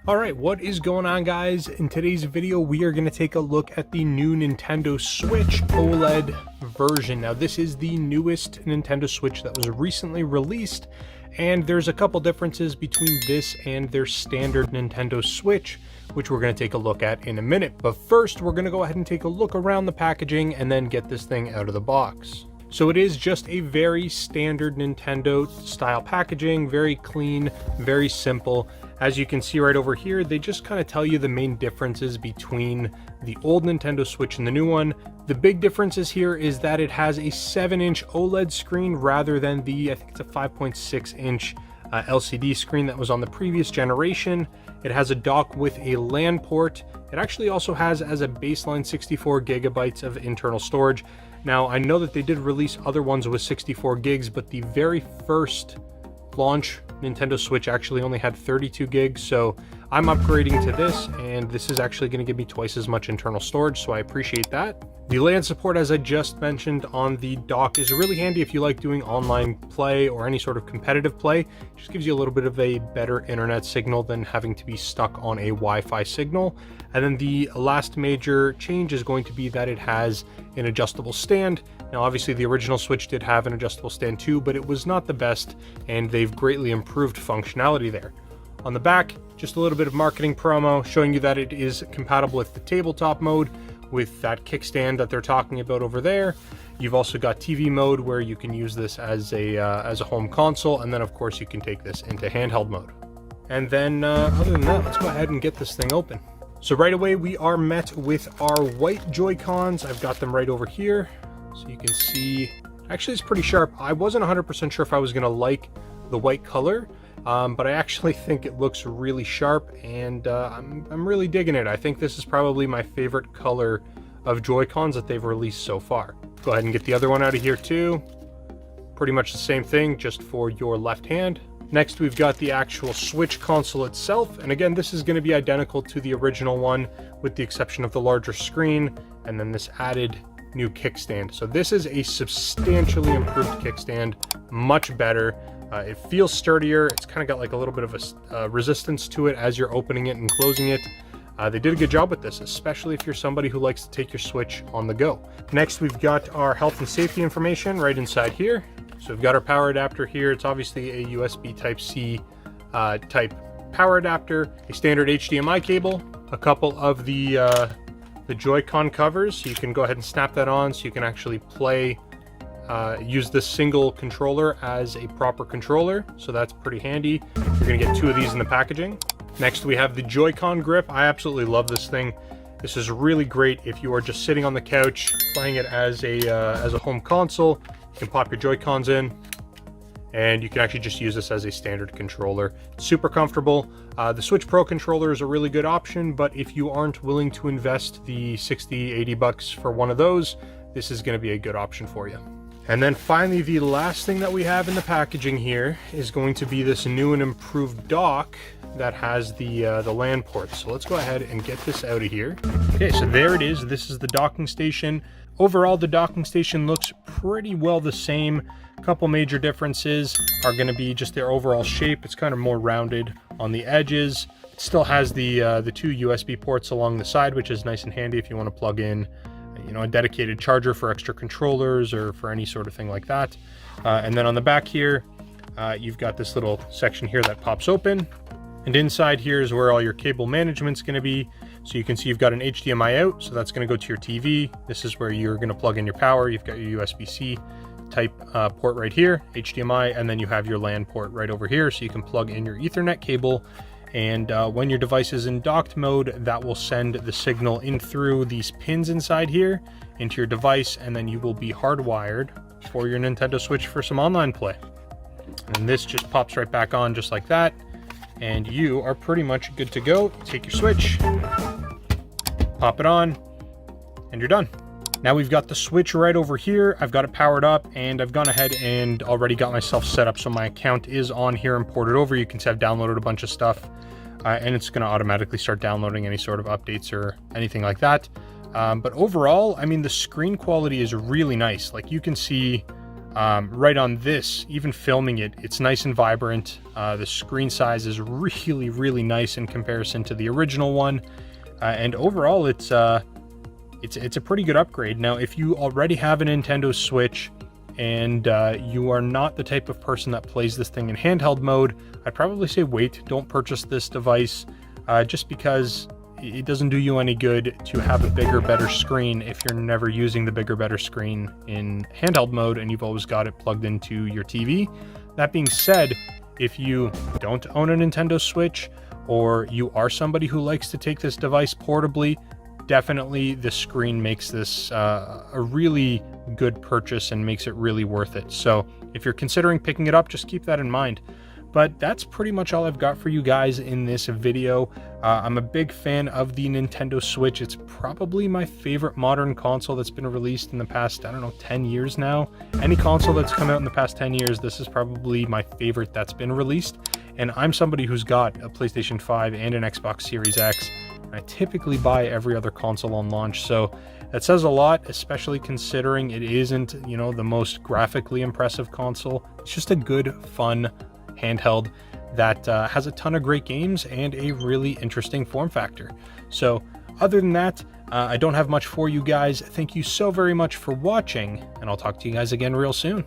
All right, what is going on, guys? In today's video, we are going to take a look at the new Nintendo Switch OLED version. Now, this is the newest Nintendo Switch that was recently released, and there's a couple differences between this and their standard Nintendo Switch, which we're going to take a look at in a minute. But first, we're going to go ahead and take a look around the packaging and then get this thing out of the box. So it is just a very standard Nintendo style packaging, very clean, very simple. As you can see right over here, they just kind of tell you the main differences between the old Nintendo Switch and the new one. The big differences here is that it has a 7-inch OLED screen rather than the, I think it's a 5.6-inch LCD screen that was on the previous generation. It has a dock with a LAN port. It actually also has as a baseline 64 gigabytes of internal storage. Now, I know that they did release other ones with 64 gigs, but the very first launch Nintendo Switch actually only had 32 gigs, so I'm upgrading to this, and this is actually going to give me twice as much internal storage, so I appreciate that. The LAN support, as I just mentioned on the dock, is really handy if you like doing online play or any sort of competitive play. It just gives you a little bit of a better internet signal than having to be stuck on a Wi-Fi signal. And then the last major change is going to be that it has an adjustable stand. Now, obviously the original Switch did have an adjustable stand too, but it was not the best, and they've greatly improved functionality there. On the back, just a little bit of marketing promo showing you that it is compatible with the tabletop mode, with that kickstand that they're talking about over there. You've also got TV mode where you can use this as a home console, and then of course you can take this into handheld mode. And then other than that, let's go ahead and get this thing open. So right away we are met with our white Joy-Cons. I've got them right over here, so you can see. Actually, it's pretty sharp. I wasn't 100% sure if I was gonna like the white color, but I actually think it looks really sharp, and I'm really digging it. I think this is probably my favorite color of Joy-Cons that they've released so far. Go ahead and get the other one out of here too. Pretty much the same thing, just for your left hand. Next, we've got the actual Switch console itself, and again, this is going to be identical to the original one, with the exception of the larger screen, and then this added new kickstand. So this is a substantially improved kickstand, much better. It feels sturdier. It's kind of got like a little bit of a resistance to it as you're opening it and closing it. They did a good job with this, especially if you're somebody who likes to take your Switch on the go. Next, we've got our health and safety information right inside here. So we've got our power adapter here. It's obviously a USB Type-C type power adapter, a standard HDMI cable, a couple of the Joy-Con covers, so you can go ahead and snap that on so you can actually play, use this single controller as a proper controller, so that's pretty handy. You're going to get two of these in the packaging. Next, we have the Joy-Con grip. I absolutely love this thing. This is really great if you are just sitting on the couch playing it as a home console. You can pop your Joy-Cons in, and you can actually just use this as a standard controller. It's super comfortable. The Switch Pro controller is a really good option, but if you aren't willing to invest the 60, 80 bucks for one of those, this is going to be a good option for you. And then finally, the last thing that we have in the packaging here is going to be this new and improved dock that has the LAN port. So let's go ahead and get this out of here. Okay, so there it is. This is the docking station. Overall, the docking station looks pretty well the same. A couple major differences are going to be just their overall shape. It's kind of more rounded on the edges. It still has the two USB ports along the side, which is nice and handy if you want to plug in, you know, a dedicated charger for extra controllers or for any sort of thing like that. And then on the back here, you've got this little section here that pops open. And inside here is where all your cable management's going to be. So you can see you've got an HDMI out, so that's going to go to your TV. This is where you're going to plug in your power. You've got your USB-C type port right here, HDMI, and then you have your LAN port right over here, so you can plug in your Ethernet cable. And when your device is in docked mode, that will send the signal in through these pins inside here into your device, and then you will be hardwired for your Nintendo Switch for some online play. And this just pops right back on just like that, and you are pretty much good to go. Take your Switch, pop it on, and you're done. Now we've got the Switch right over here. I've got it powered up, and I've gone ahead and already got myself set up so my account is on here and ported over. You can see I've downloaded a bunch of stuff, and it's going to automatically start downloading any sort of updates or anything like that. But overall, I mean, the screen quality is really nice. Like, you can see right on this, even filming it, it's nice and vibrant. The screen size is really, really nice in comparison to the original one. And overall, it's a pretty good upgrade. Now, if you already have a Nintendo Switch and you are not the type of person that plays this thing in handheld mode, I'd probably say wait, don't purchase this device, just because it doesn't do you any good to have a bigger, better screen if you're never using the bigger, better screen in handheld mode and you've always got it plugged into your TV. That being said, if you don't own a Nintendo Switch, or you are somebody who likes to take this device portably, definitely the screen makes this a really good purchase and makes it really worth it. So if you're considering picking it up, just keep that in mind. But that's pretty much all I've got for you guys in this video. I'm a big fan of the Nintendo Switch. It's probably my favorite modern console that's been released in the past, I don't know, 10 years now. Any console that's come out in the past 10 years, this is probably my favorite that's been released. And I'm somebody who's got a PlayStation 5 and an Xbox Series X. I typically buy every other console on launch, so that says a lot, especially considering it isn't, you know, the most graphically impressive console. It's just a good, fun handheld that has a ton of great games and a really interesting form factor. So other than that, I don't have much for you guys. Thank you so very much for watching, and I'll talk to you guys again real soon.